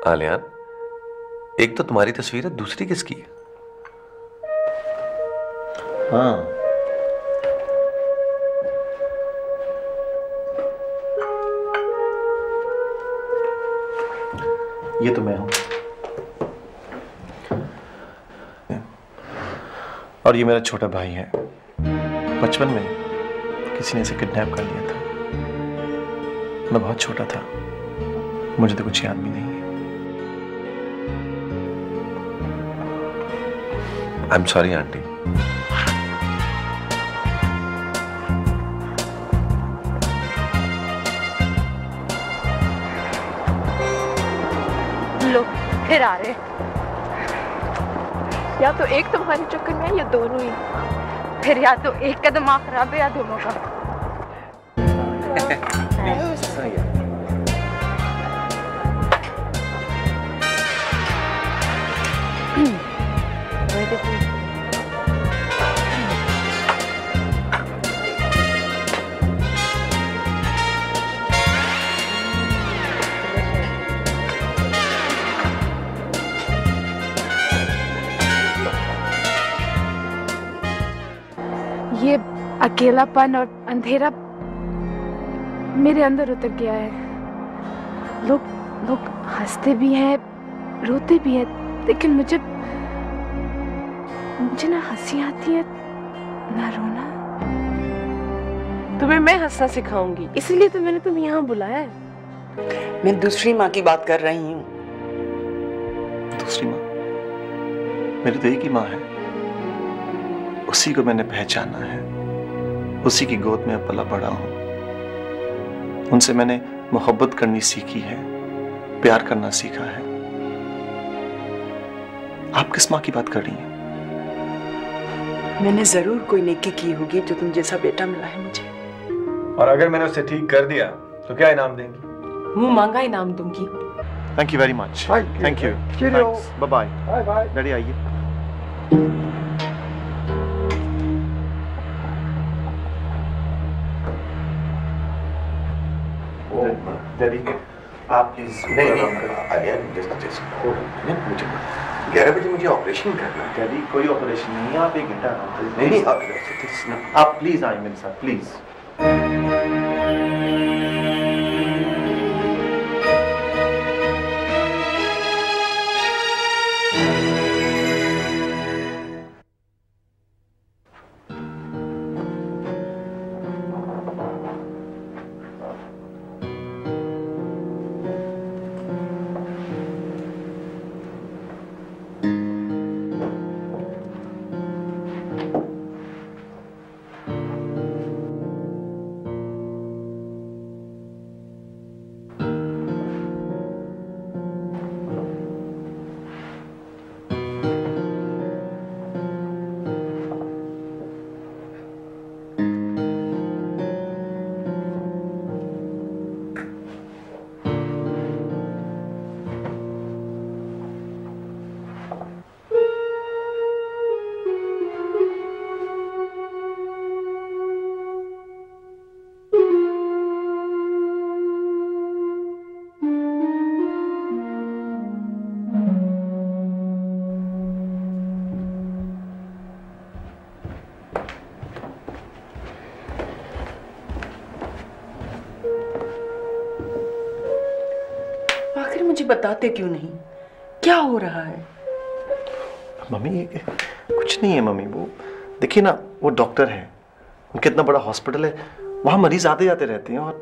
आलियान, एक तो तुम्हारी तस्वीर है, दूसरी किसकी है? हाँ, ये तो मैं हूं और ये मेरा छोटा भाई है। बचपन में किसी ने इसे किडनैप कर लिया था। मैं बहुत छोटा था, मुझे तो कुछ याद भी नहीं है। I am sorry aunty. लो फिर आ रहे। या तो एक तुम्हारे चक्कर में है या दोनों ही। फिर या तो एक का दिमाग खराब है या दोनों का। ये अकेलापन और अंधेरा मेरे अंदर उतर गया है। लोग हंसते भी हैं, रोते भी हैं, लेकिन मुझे ना हंसी आती है ना रोना। तुम्हें मैं हंसना सिखाऊंगी, इसीलिए तो मैंने तुम्हें यहाँ बुलाया है। मैं दूसरी माँ की बात कर रही हूँ। दूसरी माँ? मेरी तो एक ही माँ है, उसी को मैंने पहचाना है, उसी की गोद में पला बड़ा हूं। उनसे मैंने मोहब्बत करनी सीखी है, प्यार करना सीखा है। आप किस माँ की बात कर रही हैं? मैंने जरूर कोई नेकी की होगी जो तुम जैसा बेटा मिला है मुझे। और अगर मैंने उसे ठीक कर दिया तो क्या इनाम देंगी? मुंह मांगा इनाम दूंगी। Thank you very much. Thank you. Bye bye. Bye. Daddy आइए। डैडी आप प्लीज नहीं मुझे 11 बजे मुझे ऑपरेशन करना है। डैडी कोई ऑपरेशन नहीं है, आप 1 घंटा नहीं आप प्लीज आइए मेरे साथ प्लीज। मुझे बताते क्यों नहीं? क्या हो रहा है? मम्मी कुछ नहीं है मम्मी। वो देखिए ना, वो डॉक्टर है, उनका इतना बड़ा हॉस्पिटल है, वहां मरीज आते जाते रहते हैं और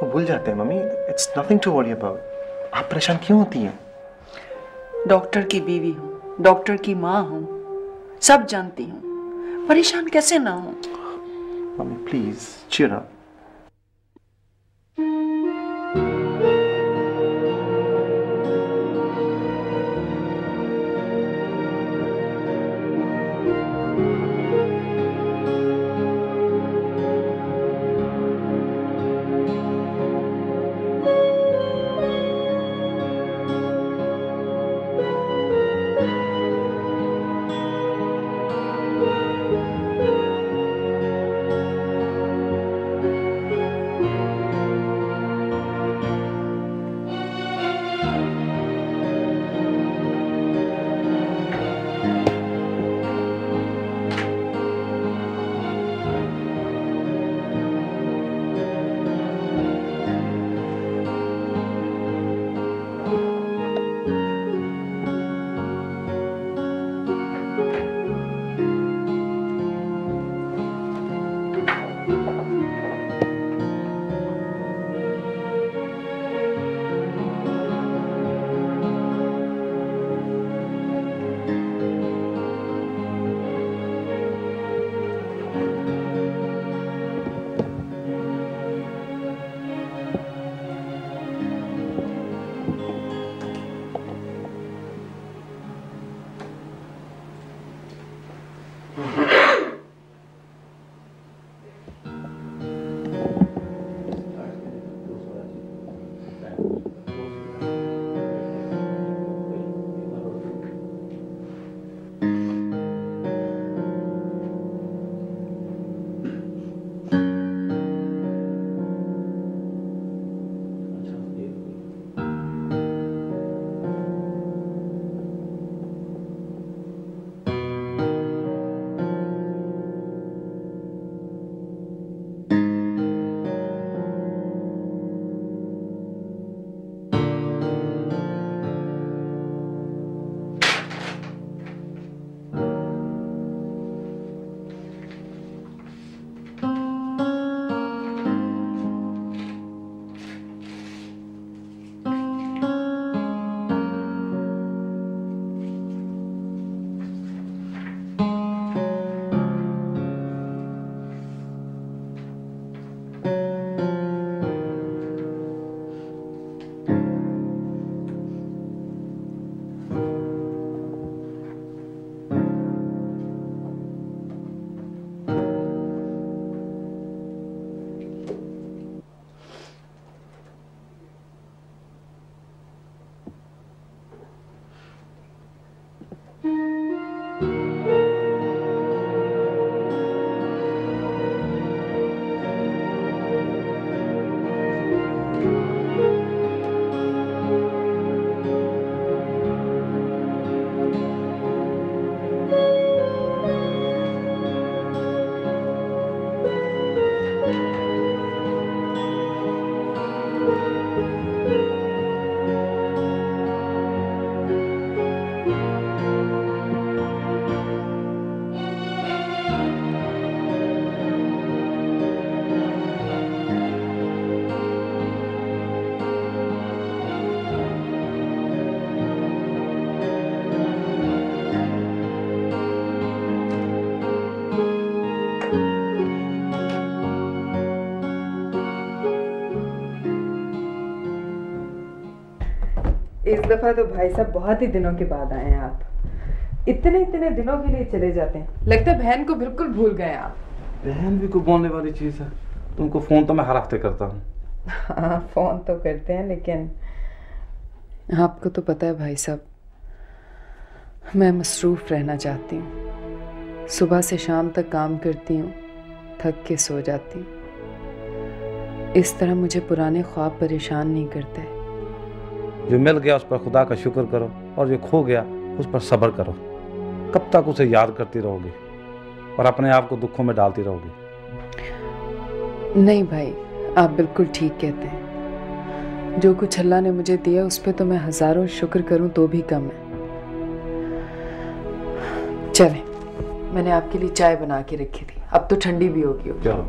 वो भूल जाते हैं। Mummy it's nothing to worry about. आप परेशान क्यों होती हैं? डॉक्टर की बीवी हूँ, डॉक्टर की माँ हूँ, सब जानती हूँ, परेशान कैसे ना हूँ? Mummy please cheer up. इस दफा तो भाई साहब बहुत ही दिनों के बाद आए हैं आप। इतने इतने दिनों के लिए चले जाते हैं, लगता है बहन को बिल्कुल भूल गए आप। बहन भी कोई बोलने वाली चीज है। तुमको फोन तो मैं हर हफ्ते करता हूँ। हाँ फोन तो करते हैं, लेकिन आपको तो पता है भाई साहब, मैं मसरूफ रहना चाहती हूँ। सुबह से शाम तक काम करती हूँ, थक के सो जाती हूँ। इस तरह मुझे पुराने ख्वाब परेशान नहीं करते। जो मिल गया उस पर खुदा का शुक्र करो, और जो खो गया उस पर सब्र करो। कब तक उसे याद करती रहोगी और अपने आप को दुखों में डालती रहोगी? नहीं भाई, आप बिल्कुल ठीक कहते हैं। जो कुछ अल्लाह ने मुझे दिया उस पर तो मैं हजारों शुक्र करूं तो भी कम है। चलें, मैंने आपके लिए चाय बना के रखी थी, अब तो ठंडी भी होगी। चलो।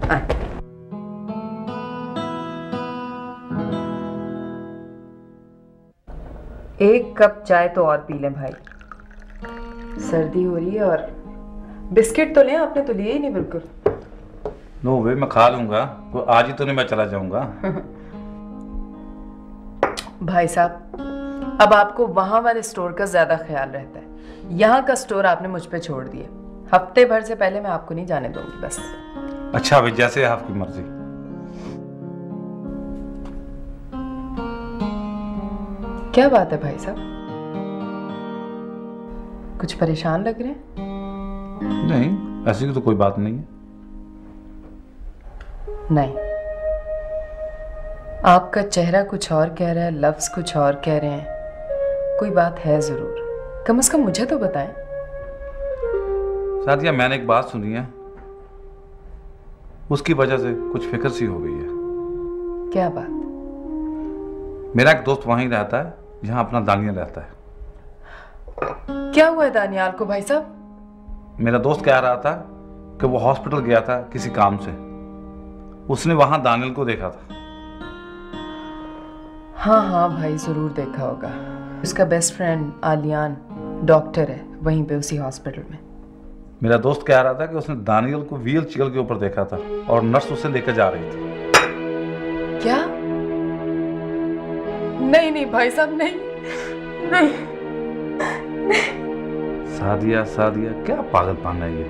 एक कप चाय तो और पी लें भाई, सर्दी हो रही है। और बिस्किट तो लें, आपने तो लिए ही नहीं बिल्कुल। नो वे, मैं खा लूंगा, तो आज ही तो नहीं मैं चला जाऊंगा। भाई साहब, अब आपको वहां वाले स्टोर का ज्यादा ख्याल रहता है, यहाँ का स्टोर आपने मुझ पे छोड़ दिया। हफ्ते भर से पहले मैं आपको नहीं जाने दूंगी बस। अच्छा भाई, जैसे आपकी मर्जी। क्या बात है भाई साहब, कुछ परेशान लग रहे हैं? नहीं, ऐसी तो कोई बात नहीं है। नहीं, आपका चेहरा कुछ और कह रहा है, लफ्ज कुछ और कह रहे हैं। कोई बात है जरूर, कम से कम मुझे तो बताएं। सादिया, मैंने एक बात सुनी है, उसकी वजह से कुछ फिक्र सी हो गई है। क्या बात? मेरा एक दोस्त वहीं रहता है जहां अपना दानियल रहता है। क्या हुआ है दानियाल को भाई साहब? मेरा दोस्त कह रहा था कि वो हॉस्पिटल गया था किसी काम से, उसने वहां दानियल को देखा था। हाँ हाँ भाई, जरूर देखा होगा। उसका बेस्ट फ्रेंड आलियान डॉक्टर है वहीं पे उसी हॉस्पिटल में। मेरा दोस्त कह रहा था कि उसने दानियल को व्हील चेयर के ऊपर देखा था और नर्स उसे लेकर जा रही थी। क्या? नहीं नहीं भाई साहब, नहीं नहीं, नहीं। सादिया सादिया, क्या पागलपन है ये?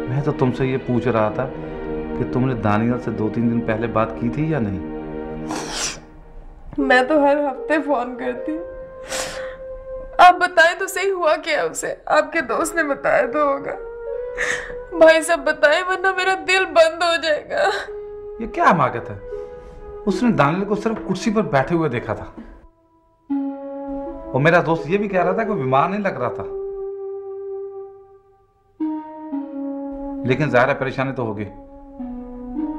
मैं तो तुमसे ये पूछ रहा था कि तुमने दानियल से 2-3 दिन पहले बात की थी या नहीं? मैं तो हर हफ्ते फोन करती हूँ। आप बताएं तो सही, हुआ क्या उसे? आपके दोस्त ने बताया तो होगा। भाई साहब बताएं, वरना मेरा दिल बंद हो जाएगा। ये क्या हमाकत है? उसने दानियल को सिर्फ कुर्सी पर बैठे हुए देखा था, और मेरा दोस्त ये भी कह रहा था कि बीमार नहीं लग रहा था। लेकिन जाहिर है परेशानी तो होगी।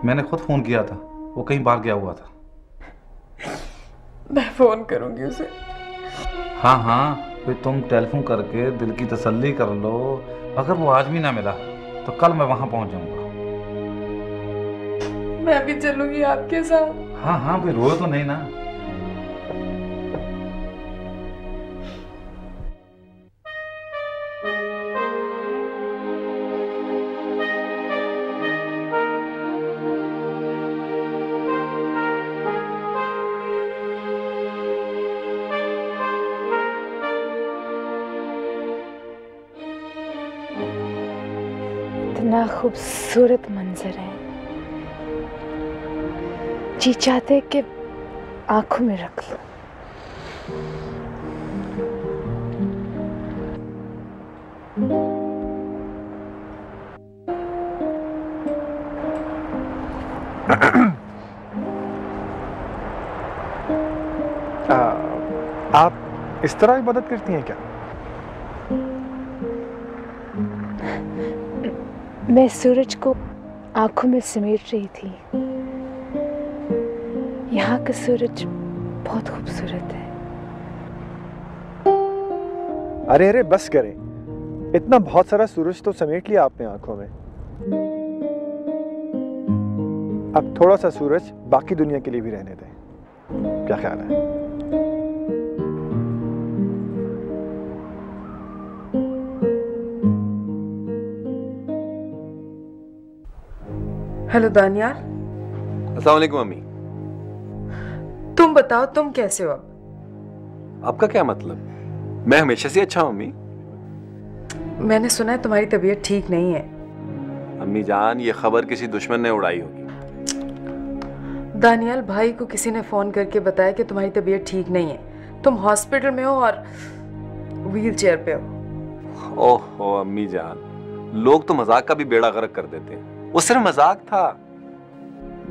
मैंने खुद फोन किया था, वो कहीं बाहर गया हुआ था। मैं फोन करूंगी उसे। हाँ हाँ, फिर तुम टेलीफोन करके दिल की तसल्ली कर लो। अगर वो आज भी ना मिला तो कल मैं वहां पहुंच जाऊंगा। मैं भी चलूंगी आपके साथ। हाँ हाँ, फिर रोए तो नहीं ना। इतना खूबसूरत मंजर है, जी चाहते कि आंखों में रख लो। आप इस तरह इबादत करती हैं क्या? मैं सूरज को आंखों में समेट रही थी। यहाँ का सूरज बहुत खूबसूरत है। अरे अरे बस करें, इतना बहुत सारा सूरज तो समेट लिया आपने आंखों में। अब थोड़ा सा सूरज बाकी दुनिया के लिए भी रहने दें। क्या ख्याल है? हेलो दानियाल। अस्सलाम वालेकुम अम्मी। तुम बताओ, तुम कैसे हो? अब आपका क्या मतलब? मैं हमेशा से अच्छा हूं अम्मी। मैंने सुना है तुम्हारी तबीयत ठीक नहीं है। अम्मी जान, ये खबर किसी दुश्मन ने उड़ाई होगी। दानियाल भाई को किसी ने फोन करके बताया कि तुम्हारी तबीयत ठीक नहीं है, तुम हॉस्पिटल में हो और व्हील चेयर पे हो। ओहो अम्मी जान, लोग तो मजाक का भी बेड़ा गर्क कर देते हैं। वो सिर्फ मजाक था।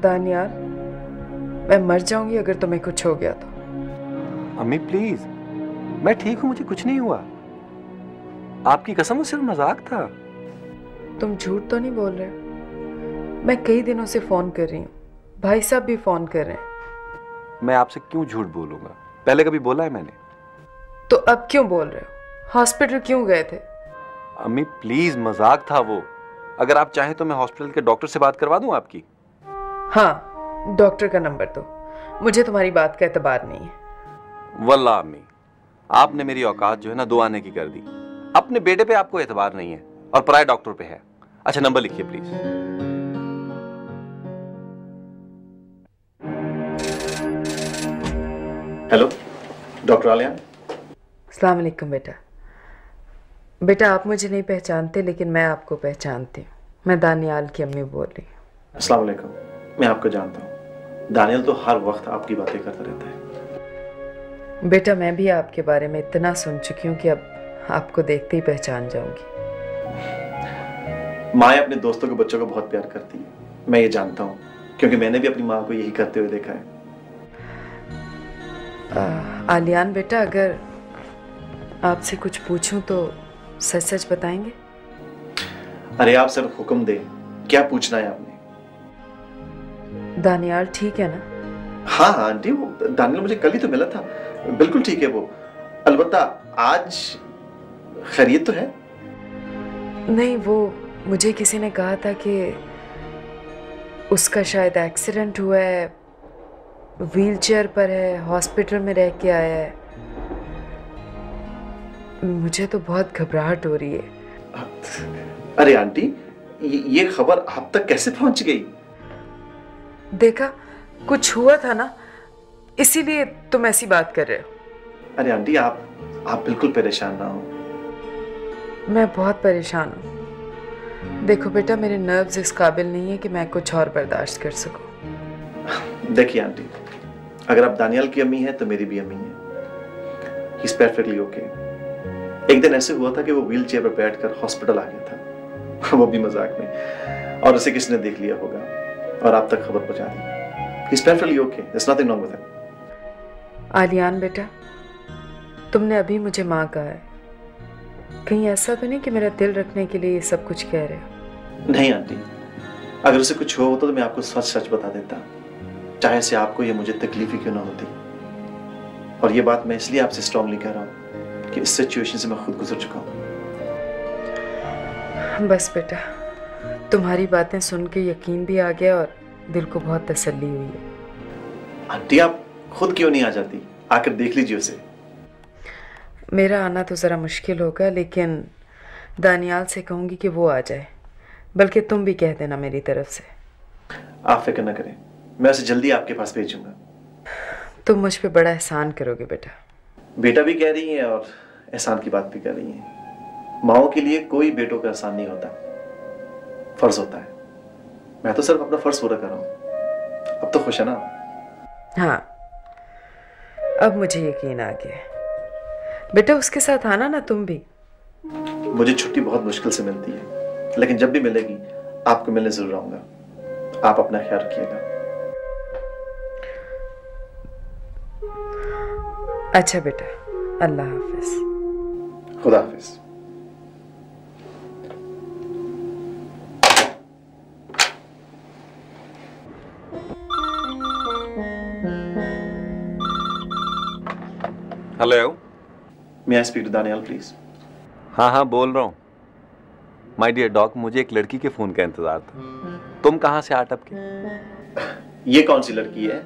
दानियाल, मैं मर जाऊंगी अगर तुम्हें कुछ हो गया तो। अम्मी प्लीज, मैं ठीक हूं, मुझे कुछ नहीं हुआ। आपकी कसम, वो सिर्फ मजाक था। तुम झूठ तो नहीं बोल रहे हो? मैं कई दिनों से फोन कर रही हूँ, भाई साहब भी फोन कर रहे हैं। मैं आपसे क्यों झूठ बोलूंगा? पहले कभी बोला है मैंने? तो अब क्यों बोल रहे हो? हॉस्पिटल क्यों गए थे? अम्मी प्लीज, मजाक था वो। अगर आप चाहें तो मैं हॉस्पिटल के डॉक्टर से बात करवा दूं आपकी। हाँ, डॉक्टर का नंबर दो, मुझे तुम्हारी बात का एतबार नहीं है। वल्लाह अम्मी, आपने मेरी औकात जो है ना दो आने की कर दी। अपने बेटे पे आपको एतबार नहीं है और पराये डॉक्टर पे है। अच्छा नंबर लिखिए प्लीज। Hello, doctor Aliyan. अस्सलाम वालेकुम बेटा। बेटा आप मुझे नहीं पहचानते लेकिन मैं आपको पहचानती हूँ। मैं दानियाल की अम्मी बोल रही हूँ। अस्सलाम वालेकुम। मैं आपको जानता हूँ, दानियल तो हर वक्त आपकी बातें करता रहता है। बेटा मैं भी आपके बारे में इतना सुन चुकी हूँ कि अब आपको देखते ही पहचान जाऊंगी। माँ अपने दोस्तों के बच्चों को बहुत प्यार करती है, मैं ये जानता हूँ, क्योंकि मैंने भी अपनी माँ को यही करते हुए देखा है। आलियान बेटा, अगर आपसे कुछ पूछूं तो सच सच बताएंगे? अरे आप सिर्फ हुक्म दे, क्या पूछना है आपने? दानियाल ठीक है ना? हाँ हाँ आंटी, वो दानियल मुझे कल ही तो मिला था, बिल्कुल ठीक है वो। अलबत्ता आज खैरियत तो है? नहीं, वो मुझे किसी ने कहा था कि उसका शायद एक्सीडेंट हुआ है, व्हीलचेयर पर है, हॉस्पिटल में रह के आया है। मुझे तो बहुत घबराहट हो रही है। अरे आंटी, ये खबर आप तक कैसे पहुंच गई? देखा, कुछ हुआ था ना, इसीलिए तुम ऐसी बात कर रहे हो। अरे आंटी, आप बिल्कुल परेशान ना हो। मैं बहुत परेशान हूँ। देखो बेटा, मेरे नर्व्स इस काबिल नहीं है कि मैं कुछ और बर्दाश्त कर सकूं। देखिए आंटी, अगर आप दानियाल की अम्मी हैं तो मेरी भी अम्मी है। He's perfectly okay। एक दिन ऐसे हुआ था कि वो व्हील चेयर पर बैठकर हॉस्पिटल आ गया था, वो भी मजाक में, और उसे किसी ने देख लिया होगा और आप तक खबर पहुंचा दी। He's perfectly okay, there's nothing wrong with him। Aliyan बेटा, तुमने अभी मुझे माँ कहा है, कहीं ऐसा तो नहीं कि मेरा दिल रखने के लिए ये सब कुछ कह रहे हो? नहीं आंटी, अगर उसे कुछ हुआ होता तो मैं आपको सच सच बता देता, चाहे से आपको या मुझे तकलीफ ही क्यों ना होती। और ये बात मैं इसलिए आपसे स्ट्रांगली कह रहा हूँ कि इस सिचुएशन से मैं खुद गुजर चुका हूँ। बस बेटा, तुम्हारी बातें सुन के यकीन भी आ गया और दिल को बहुत तसल्ली हुई है। आंटी, आप खुद क्यों नहीं आ जाती? आकर देख लीजिए उसे। मेरा आना तो ज़रा मुश्किल होगा, लेकिन दानियाल से कहूँगी कि वो आ जाए, बल्कि तुम भी कह देना मेरी तरफ से। आप फिक्र न करें, मैं उसे जल्दी आपके पास भेजूंगा। तुम मुझ पे बड़ा एहसान करोगे बेटा। बेटा भी कह रही है और एहसान की बात भी कर रही है। माओ के लिए कोई बेटों का एहसान नहीं होता, फर्ज होता है। मैं तो सिर्फ अपना फर्ज पूरा कर रहा हूँ। अब तो खुश है ना? हाँ, अब मुझे यकीन आ गया। बेटा उसके साथ आना ना तुम भी। मुझे छुट्टी बहुत मुश्किल से मिलती है, लेकिन जब भी मिलेगी आपको मिलने जरूर आऊंगा। आप अपना ख्याल रखिएगा। अच्छा बेटा, अल्लाह हाफिज। खुदा हाफिज। Hello, may I speak to Daniyal please? हाँ हाँ बोल रहा हूँ। माय डियर डॉग, मुझे एक लड़की के फोन का इंतजार था। तुम कहाँ से आटप के? ये कौन सी लड़की है?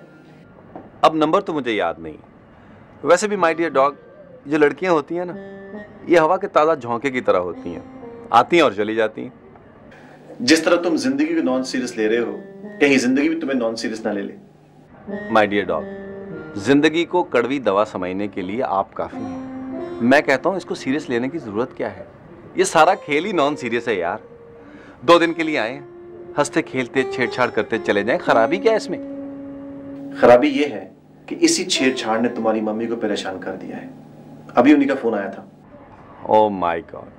अब नंबर तो मुझे याद नहीं। वैसे भी माय डियर डॉग, जो लड़कियां होती हैं ना, ये हवा के ताज़ा झोंके की तरह होती हैं, आती हैं और चली जाती हैं। जिस तरह तुम जिंदगी को नॉन सीरियस ले रहे हो, कहीं जिंदगी भी तुम्हें नॉन सीरियस ना ले ले। माय डियर डॉग, जिंदगी को कड़वी दवा समझने के लिए आप काफी हैं। मैं कहता हूं इसको सीरियस लेने की जरूरत क्या है? ये सारा खेल ही नॉन सीरियस है यार। 2 दिन के लिए आए, हंसते खेलते छेड़छाड़ करते चले जाएं, खराबी क्या है इसमें? खराबी ये है कि इसी छेड़छाड़ ने तुम्हारी मम्मी को परेशान कर दिया है। अभी उन्हीं का फोन आया था। ओह माय गॉड,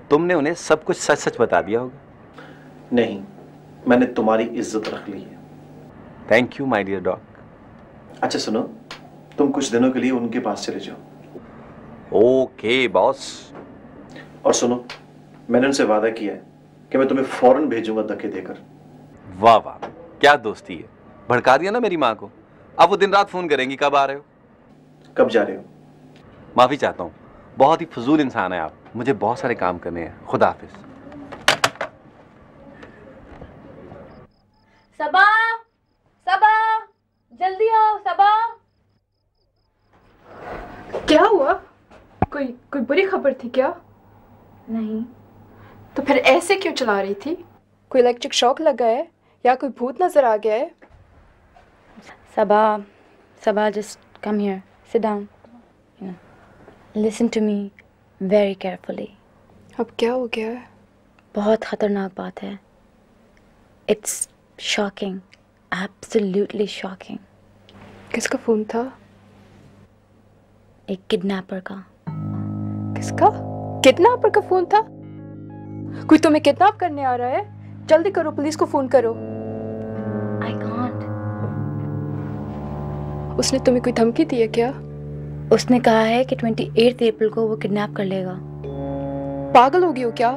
तुमने उन्हें सब कुछ सच सच बता दिया होगा? नहीं, मैंने तुम्हारी इज्जत रख ली है। Thank you my dear dog. अच्छा सुनो, तुम कुछ दिनों के लिए उनके पास चले जाओ। Okay boss. और सुनो, मैंने उनसे वादा किया है कि मैं तुम्हें फौरन भेजूंगा धक्के देकर। वाह वाह, क्या दोस्ती है। भड़का दिया ना मेरी माँ को। अब वो दिन रात फोन करेंगी कब आ रहे हो, कब जा रहे हो। माफी चाहता हूँ, बहुत ही फजूल इंसान है आप। मुझे बहुत सारे काम करने हैं। खुदा हाफिज। सबा, सबा, जल्दी आओ सबा। क्या हुआ? कोई बुरी खबर थी क्या? नहीं। तो फिर ऐसे क्यों चला रही थी? कोई इलेक्ट्रिक शॉक लगा है या कोई भूत नजर आ गया है? सबा, सबा, just come here, sit down. Listen to me very carefully. अब क्या हो गया है? बहुत खतरनाक बात है। It's shocking, absolutely shocking. किसका फोन था? एक किडनैपर का। किसका? किडनैपर का फोन था? कोई तुम्हें किडनैप करने आ रहा है? जल्दी करो, पुलिस को फोन करो। I can't. उसने तुम्हें कोई धमकी दी है क्या? उसने कहा है कि 28 अप्रैल को वो किडनैप कर लेगा। पागल हो गई हो क्या?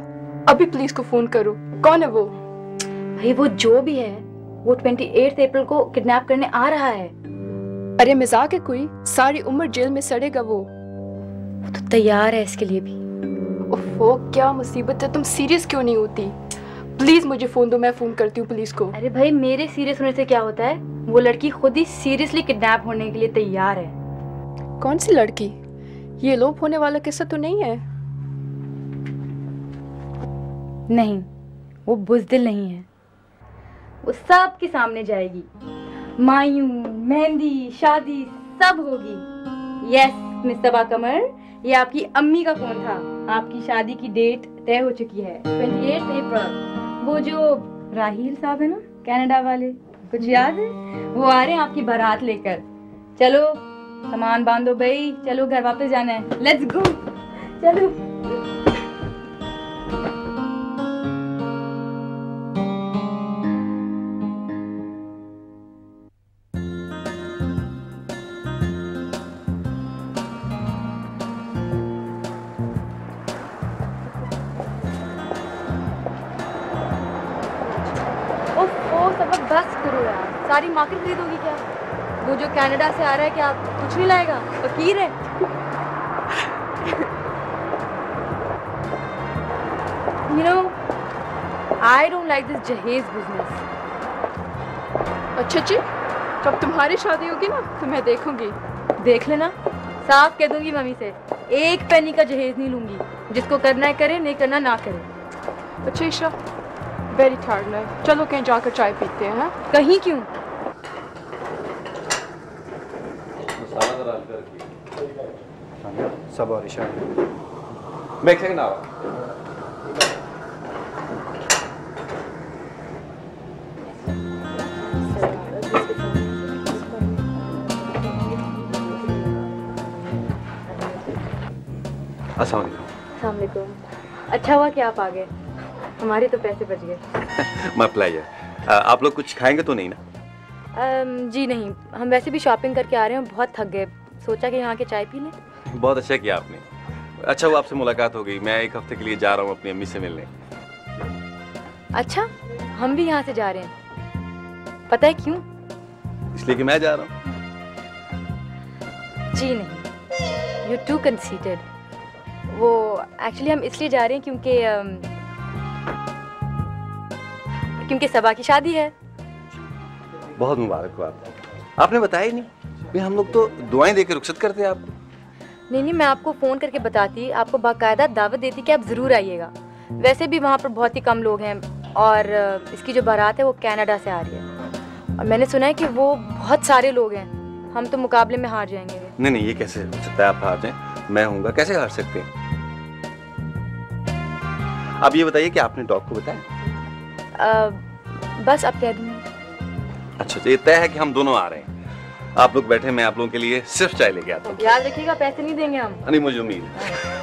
अभी पुलिस को फोन करो। कौन है वो? भाई वो जो भी है, वो 28 अप्रैल को किडनैप करने आ रहा है। अरे मजाक है कोई? सारी उम्र जेल में सड़ेगा वो। वो तो तैयार है इसके लिए भी। ओफो, क्या मुसीबत है। तुम सीरियस क्यों नहीं होती? प्लीज मुझे फोन दो, मैं फोन करती हूँ पुलिस को। अरे भाई, मेरे सीरियस होने से क्या होता है? वो लड़की खुद ही सीरियसली किडनैप होने के लिए तैयार है। कौन सी लड़की? ये लोप होने वाला किस्सा तो नहीं है? नहीं, वो बुज़दिल नहीं है। वो सब के सामने जाएगी। मायूं, मेहंदी, शादी सब होगी। यस मिस सबा कमर, ये आपकी अम्मी का फोन था। आपकी शादी की डेट तय हो चुकी है, 28 अप्रैल। वो जो राहील साहब है ना, कनाडा वाले, कुछ याद है? वो आ रहे हैं आपकी बारात लेकर। चलो सामान बांधो भाई, चलो घर वापस जाना है। लेट्स गो, चलो। बस करो यार, सारी मार्केट खरीदोगी क्या? वो जो कनाडा से आ रहा है क्या कुछ नहीं लाएगा? फकीर है। You know, I don't like this जहेज business. अच्छा जी, जब तुम्हारी शादी होगी ना तो मैं देखूंगी। देख लेना, साफ कह दूंगी मम्मी से, 1 पेनी का जहेज नहीं लूंगी। जिसको करना है करे, नहीं करना ना करे। अच्छा ईशा, वेरी टायर्ड है, चलो कहीं जाकर चाय पीते हैं। हाँ? कहीं क्यों? सब और ईशा, मैं एक सेकंड आ रहा हूं। अस्सलाम वालेकुम। अच्छा हुआ कि आप आ गए, हमारे तो पैसे बच गए। My pleasure. आप लोग कुछ खाएंगे तो नहीं ना? जी नहीं, हम वैसे भी शॉपिंग करके आ रहे हैं, बहुत थक गए, सोचा कि यहाँ के चाय पी लें। बहुत अच्छा किया आपने। अच्छा वो आपसे मुलाकात हो गई, मैं 1 हफ्ते के लिए जा रहा हूँ अपनी अम्मी से मिलने। अच्छा, हम भी यहाँ से जा रहे हैं। पता है क्यों? इसलिए कि मैं जा रहा हूँ। जी नहीं, यू टू कंसीटेड। वो एक्चुअली हम इसलिए जा रहे हैं क्योंकि सबा की शादी है। बहुत मुबारक हो आपने बताया ही नहीं। भाई हम लोग तो दुआएं देकर रुखसत करते हैं आपको। नहीं, मैं आपको फ़ोन करके बताती, आपको बाकायदा दावत देती कि आप ज़रूर आइएगा। वैसे भी वहाँ पर बहुत ही कम लोग हैं और इसकी जो बारात है वो कनाडा से आ रही है और मैंने सुना है कि वो बहुत सारे लोग हैं। हम तो मुकाबले में हार जाएंगे। नहीं नहीं, ये कैसे हो सकता है? आप हार जाएं, मैं हूँगा, कैसे हार सकते हैं? आप ये बताइए कि आपने डॉग को बताया? बस अब कह दूंगी। अच्छा, तो ये तय है कि हम दोनों आ रहे हैं। आप लोग बैठे, मैं आप लोगों के लिए सिर्फ चाय लेके आता हूँ। याद रखिएगा, पैसे नहीं देंगे हम। नहीं, मुझे उम्मीद है।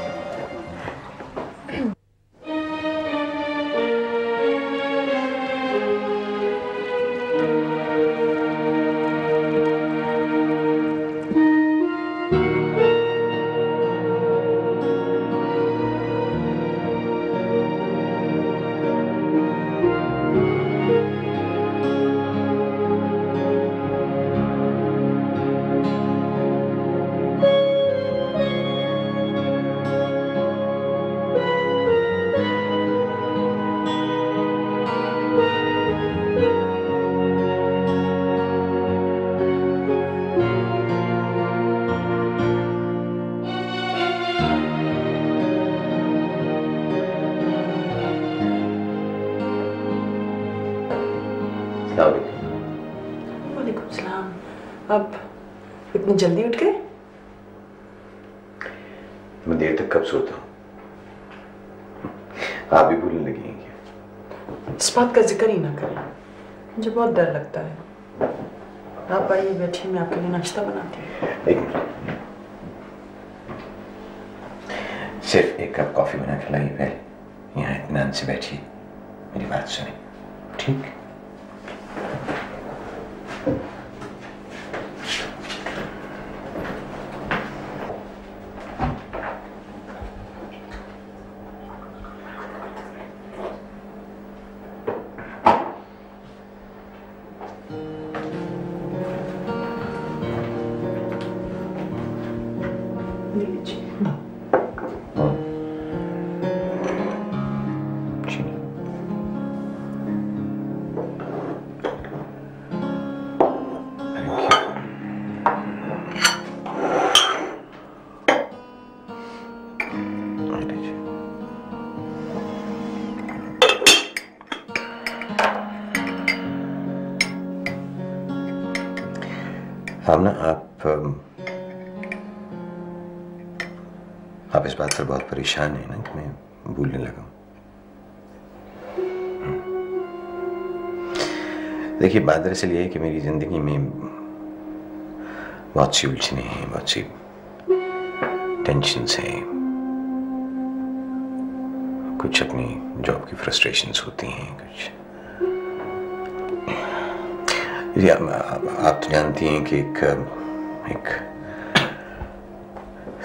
वालेकुम सलाम। अब इतनी जल्दी उठ गए? मैं देर तक कब सोता हूँ? आप भी भूलने लगी हैं क्या? इस बात का जिक्र ही ना करें, मुझे बहुत डर लगता है। आप आइए, बैठिए, मैं आपके लिए नाश्ता बनाती हूँ। एक मिनट, सिर्फ एक कप कॉफी बना के लाइए पहले। यहाँ इत्मीनान से बैठिए, मेरी बात सुनिए, ठीक? भावना, आप इस बात पर बहुत परेशान हैं ना कि मैं भूलने लगा। देखिए, बात दरअसल ये है कि मेरी जिंदगी में बहुत सी उलझने हैं, बहुत सी टेंशन्स हैं, कुछ अपनी जॉब की फ्रस्ट्रेशंस होती हैं, कुछ आप तो जानती हैं कि एक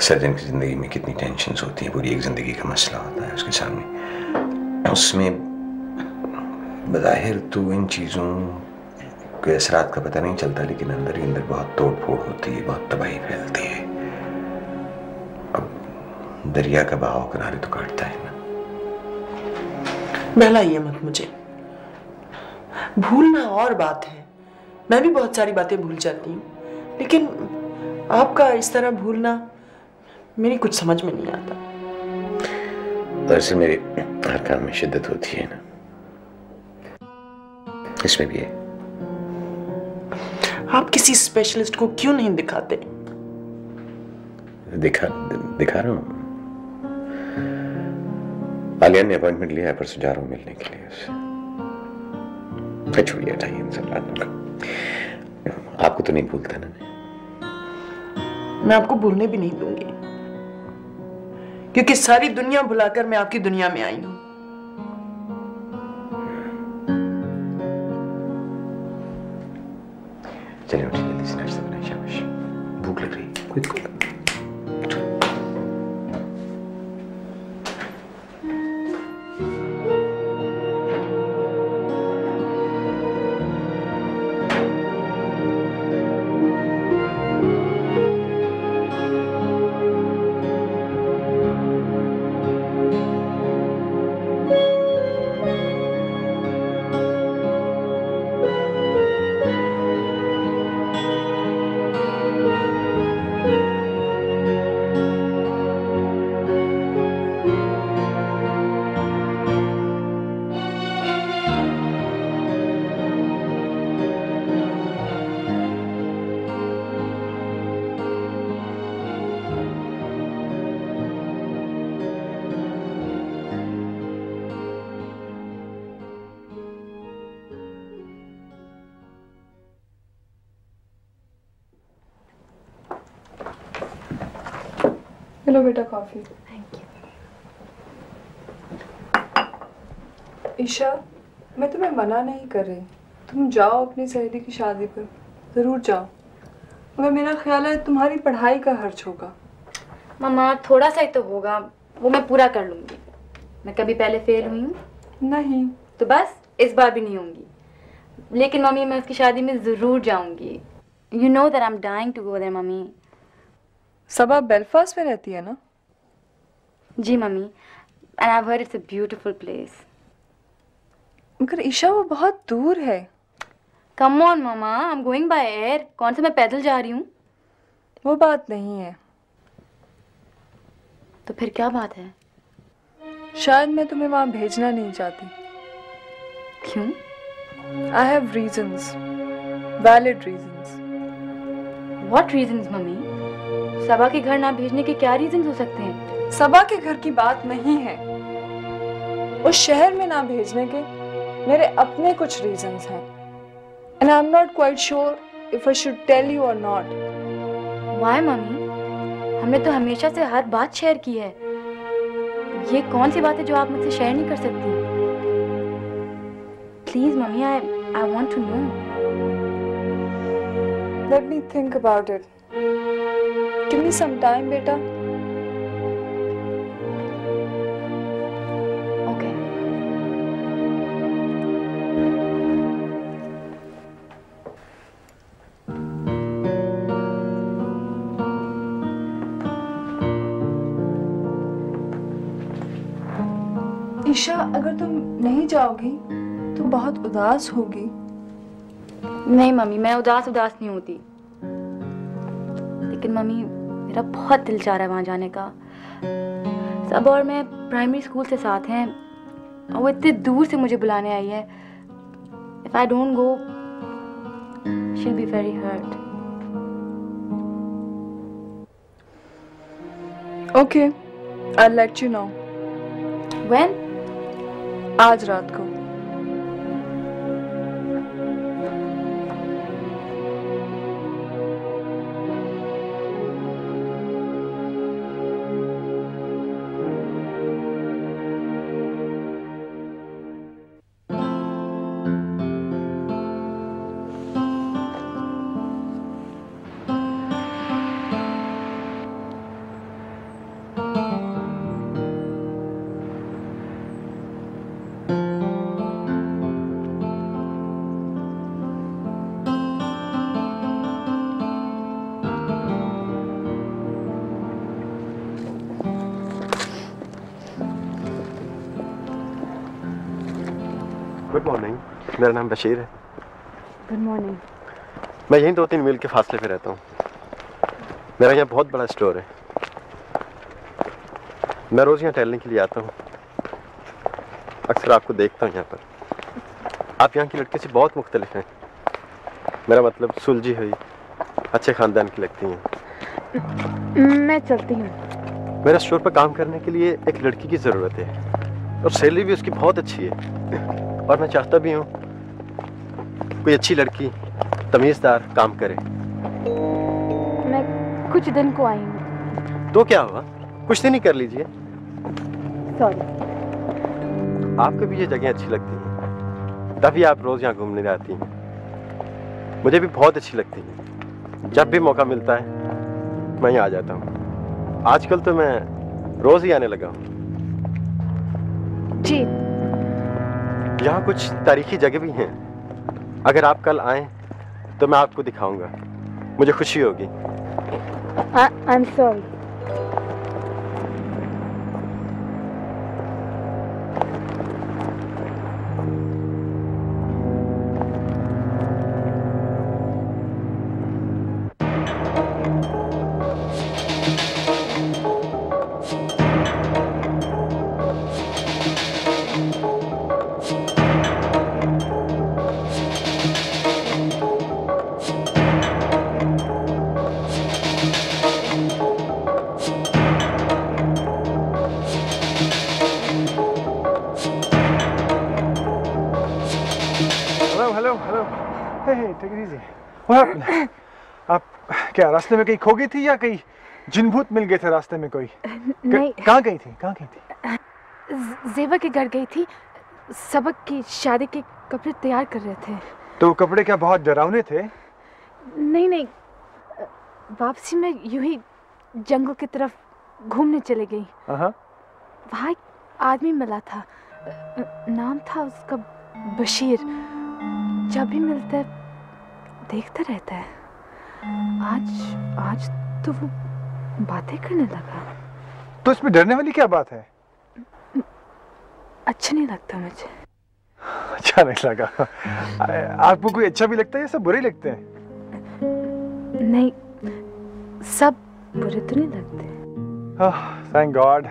सर्जन की जिंदगी में कितनी टेंशन्स होती हैं। पूरी एक जिंदगी का मसला होता है उसके सामने। उसमें बज़ाहिर तो इन चीज़ों के असरात का पता नहीं चलता, लेकिन अंदर ही अंदर बहुत तोड़ फोड़ होती है, बहुत तबाही फैलती है। अब दरिया का बहाव किनारे तो काटता है ना। बहलाइए मत मुझे, भूलना और बात है, मैं भी बहुत सारी बातें भूल जाती हूँ, लेकिन आपका इस तरह भूलना मेरी कुछ समझ में नहीं आता। दरअसल मेरे हर काम में शिद्दत होती है ना, इसमें भी है। आप किसी स्पेशलिस्ट को क्यों नहीं दिखाते? दिखा रहा हूँ। आलिया ने अपॉइंटमेंट लिया है, परसों जा रहा हूँ मिलने के लिए उससे। छोड़िए, हटाइए इन सब बातों का। आपको तो नहीं भूलता ना? मैं आपको भूलने भी नहीं दूंगी, क्योंकि सारी दुनिया भुलाकर मैं आपकी दुनिया में आई हूं। चलिए उठिए, जल्दी से नाश्ता बनाइए, शाबाश, भूख लग रही है खुद को। हेलो बेटा कॉफी। Thank you. ईशा, मैं तुम्हें मना नहीं कर रही, तुम जाओ अपनी सहेली की शादी पर, ज़रूर जाओ, मगर मेरा ख्याल है तुम्हारी पढ़ाई का खर्च होगा। मम्मा थोड़ा सा ही तो होगा, वो मैं पूरा कर लूँगी। मैं कभी पहले फेल हुई हूँ? नहीं। तो बस इस बार भी नहीं होंगी। लेकिन मम्मी मैं उसकी शादी में ज़रूर जाऊँगी। You know that I'm dying to go there, mummy. Saba Belfast में रहती है ना? जी mummy, and I've heard it's a beautiful place. मगर ईशा वो बहुत दूर है। Come on mama, I'm going by air। कौन सा मैं पैदल जा रही हूँ? वो बात नहीं है। तो फिर क्या बात है? शायद मैं तुम्हें वहाँ भेजना नहीं चाहती। क्यों? I have reasons, valid reasons. What reasons mummy? Saba के घर ना भेजने के क्या reasons हो सकते हैं? सबा के घर की बात नहीं है, उस शहर में ना भेजने के मेरे अपने कुछ reasons हैं, and I'm not quite sure if I should tell you or not. Why mummy? हमने तो हमेशा से हर बात शेयर की है। ये कौन सी बात है जो आप मुझसे शेयर नहीं कर सकती? Please mummy, I want to know. Let me think about it. Give me some time, बेटा. Okay. ईशा, अगर तुम नहीं जाओगी तो बहुत उदास होगी। नहीं मम्मी, मैं उदास नहीं होती। लेकिन मम्मी मेरा बहुत दिल चाह रहा है वहाँ जाने का। सब और मैं प्राइमरी स्कूल से साथ हैं और वो इतने दूर से मुझे बुलाने आई है। If I don't go, she'll be very hurt. Okay, I'll let you know. When? आज रात को। गुड मॉर्निंग, मेरा नाम बशीर है। Good morning. मैं यहीं 2-3 मील के फासले पे रहता हूँ। मेरा यहाँ बहुत बड़ा स्टोर है। मैं रोज़ यहाँ टहलने के लिए आता हूँ। अक्सर आपको देखता हूँ यहाँ पर। आप यहाँ की लड़की से बहुत मुख्तलिफ हैं। मेरा मतलब सुलझी हुई अच्छे ख़ानदान की लगती हैं। मैं चलती हूँ। मेरा स्टोर पर काम करने के लिए एक लड़की की ज़रूरत है और सैलरी भी उसकी बहुत अच्छी है। और मैं चाहता भी हूँ कोई अच्छी लड़की तमीज़दार काम करे। मैं कुछ दिन को आई हूँ। तो क्या हुआ, कुछ दिन ही कर लीजिए। सॉरी। आपको भी ये जगह अच्छी लगती है, तभी आप रोज़ यहाँ घूमने जाती हैं। मुझे भी बहुत अच्छी लगती है। जब भी मौका मिलता है मैं यहाँ आ जाता हूँ। आजकल तो मैं रोज़ ही आने लगा हूँ। जी। यहाँ कुछ तारीखी जगह भी हैं। अगर आप कल आएँ तो मैं आपको दिखाऊंगा। मुझे खुशी होगी। I'm sorry. आप क्या रास्ते में कहीं खो गई थी या कहीं जिन भूत मिल गए थे रास्ते में कोई? नहीं। कहाँ गई थी? कहाँ गई थी? जेबा के घर गई थी। सबक की शादी के कपड़े तैयार कर रहे थे। तो वो कपड़े क्या बहुत डरावने थे? नहीं नहीं, वापसी में यूं ही जंगल की तरफ घूमने चले गई। वहाँ एक आदमी मिला था, नाम था उसका बशीर। जब भी मिलता है देखता रहता है। आज तो वो बातें करने लगा। तो इसमें डरने वाली क्या बात है? अच्छा नहीं लगता मुझे। अच्छा नहीं लगा? आपको कोई अच्छा भी लगता है या सब बुरे लगते हैं? नहीं, सब बुरे तो नहीं लगते। Thank God.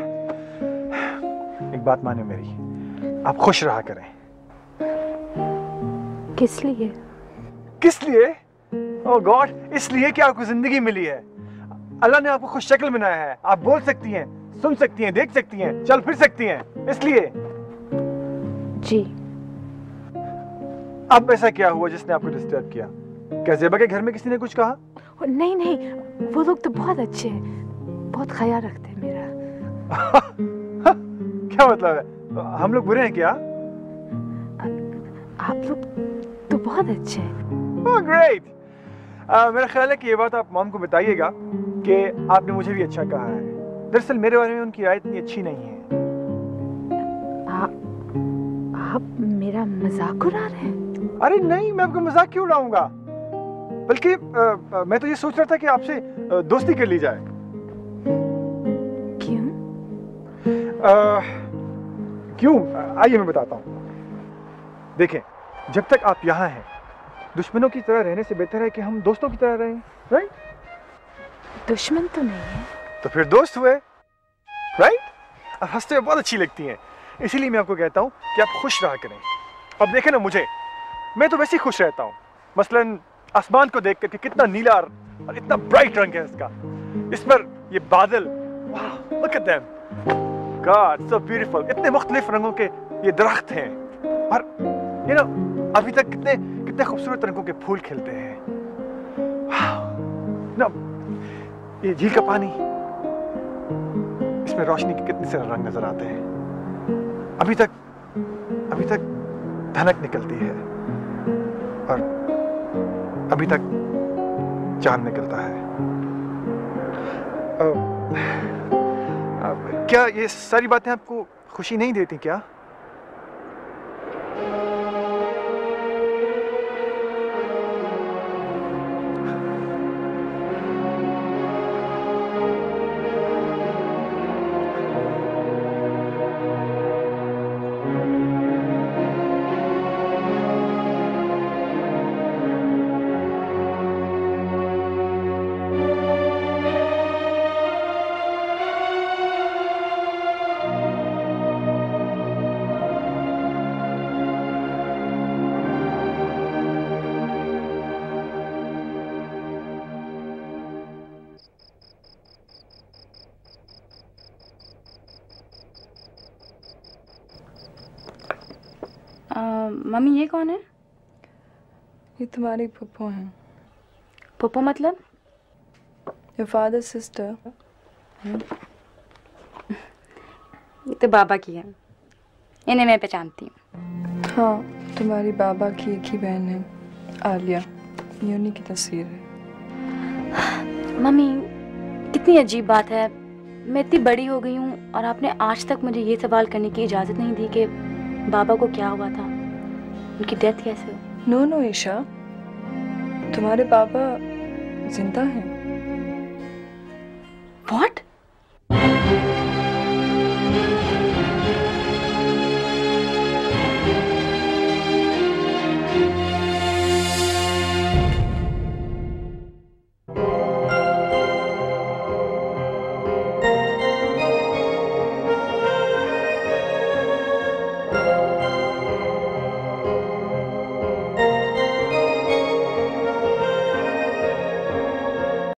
एक बात माने मेरी, आप खुश रहा करें। किस लिए? किस लिए? ओह गॉड, इसलिए कि आपको जिंदगी मिली है। अल्लाह ने आपको खुश शक्ल बनाया है। आप बोल सकती हैं, सुन सकती हैं, देख सकती हैं, चल फिर सकती हैं, इसलिए। जी। अब ऐसा क्या हुआ जिसने आपको डिस्टर्ब किया? क्या ज़ेबा के घर में किसी ने कुछ कहा? नहीं नहीं, वो लोग तो बहुत अच्छे हैं, बहुत ख्याल रखते हैं मेरा। क्या मतलब है? हम लोग बुरे हैं क्या? आप लोग तो बहुत अच्छे हैं। Oh great. मेरा ख्याल है कि ये बात आप मॉम को बताइएगा कि आपने मुझे भी अच्छा कहा है। दरअसल मेरे बारे में उनकी राय इतनी अच्छी नहीं है। आप मेरा मजाक उड़ा रहे हैं? अरे नहीं, मैं आपका मजाक क्यों उड़ाऊंगा? बल्कि मैं तो ये सोच रहा था कि आपसे दोस्ती कर ली जाए। क्यों? क्यों? आइए मैं बताता हूँ। देखें, जब तक आप यहाँ हैं, दुश्मनों की तरह रहने से बेहतर है कि हम दोस्तों की तरह रहें, राइट? दुश्मन तो नहीं है। तो फिर दोस्त हुए, राइट? आप हंसते हुए बहुत अच्छी लगती हैं, इसीलिए मैं आपको कहता हूँ कि आप खुश रहा करें। अब देखें ना मुझे, मैं तो वैसे ही खुश रहता हूँ। मसलन आसमान को देख करके, कितना नीला और इतना ब्राइट रंग है इसका। इस पर ये बादल, वाह, look at them, God, so beautiful। इतने मुख्तलिफ रंगों के ये दरख्त हैं और you know, अभी तक कितने खूबसूरत रंगों के फूल खिलते हैं। ना, ये झील का पानी, इसमें रोशनी के कितने सारे रंग नजर आते हैं। अभी तक धनक निकलती है और अभी तक चांद निकलता है। क्या ये सारी बातें आपको खुशी नहीं देती क्या? मम्मी ये कौन है? ये तुम्हारी पप्पो हैं। पप्पो मतलब? Your father's sister। ये तो बाबा की है, इन्हें मैं पहचानती हूँ। हाँ, तुम्हारी बाबा की एक ही बहन है, आलिया। ये उन्हीं की तस्वीर है। मम्मी, कितनी अजीब बात है, मैं इतनी बड़ी हो गई हूँ और आपने आज तक मुझे ये सवाल करने की इजाज़त नहीं दी कि बाबा को क्या हुआ था, उनकी डेथ कैसे हुई? नो ईशा, तुम्हारे बाबा जिंदा हैं। What?